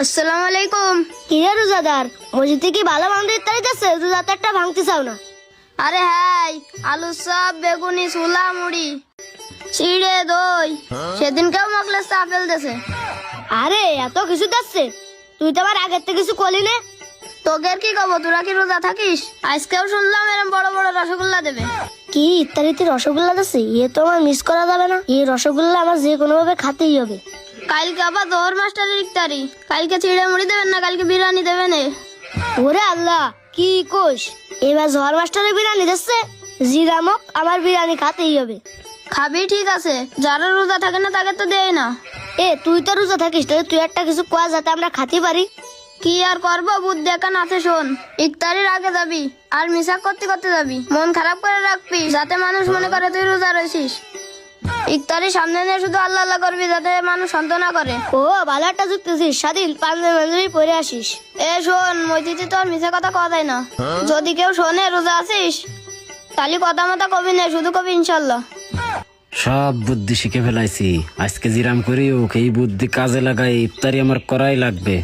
আসসালামু আলাইকুম। কিরে রোজাদার, মসজিদে কি ভালো মন্দির ইফতারি দিচ্ছে? রোজাদারটা ভাঙতে চাও না? আরে হ্যাঁ, আলু চপ, বেগুনি, ছোলা, মুড়ি, চিড়ে, দই। সেদিনকেও মকলেস চা ফেলতেছে। আরে এত কিছু দিচ্ছে, তুই তো আমার আগের থেকে কিছু করলি না। তোকে আর কি কব, তোরা কি রোজা থাকিস? আজকেও শুনলাম এরকম বড় বড় রসগোল্লা দেবে। কি ইফতারিতে রসগোল্লা দিচ্ছে? এ তো আমার মিস করা যাবে না। এই রসগোল্লা আমার যে কোনো ভাবে খাতেই হবে। কালকে আবার জোহর মাস্টারের ইফতারি। কালকে চিড়ে মুড়ি দেবেন না, কালকে বিরিয়ানি দেবেন। ওরে আল্লাহ, কি কোষ! এবার ঝড় মাস্টারের বিরিয়ানি দিচ্ছে, জিরামক আমার বিরিয়ানি খাতেই হবে। খাবি ঠিক আছে, যারা রোজা থাকে না তাকে তো দেয় না। তুই তো রোজা থাকিস, তাহলে তুই একটা কিছু কোয়া যাতে আমরা খাতে পারি। কি আর করবো, বুদ্ধি একান আছে। শোন, ইফতারির আগে যাবি আর মিসাক করতে করতে যাবি। মন খারাপ করে রাখবি যাতে মানুষ মনে করে তুই রোজা রয়েছিস। ইফতারির সামনে নিয়ে শুধু আল্লাহ আল্লাহ করবি যাতে মানুষ সান্ত্বনা করে। ও ভালো একটা যুক্তেছিস, স্বাধীন পাঞ্জাবি পরে আসিস। শোন, মসজিদে তো আর মিশা কথা কওয়া যায় না। যদি কেউ শোনে রোজা আছিস, তাহলে কথা মতো কবি না, শুধু কবি ইনশাল্লাহ। সব বুদ্ধি শিখে ফেলাইছি। আজকে জিরাম করি ওকে এই বুদ্ধি কাজে লাগাই ইফতারি আমার করাই লাগবে।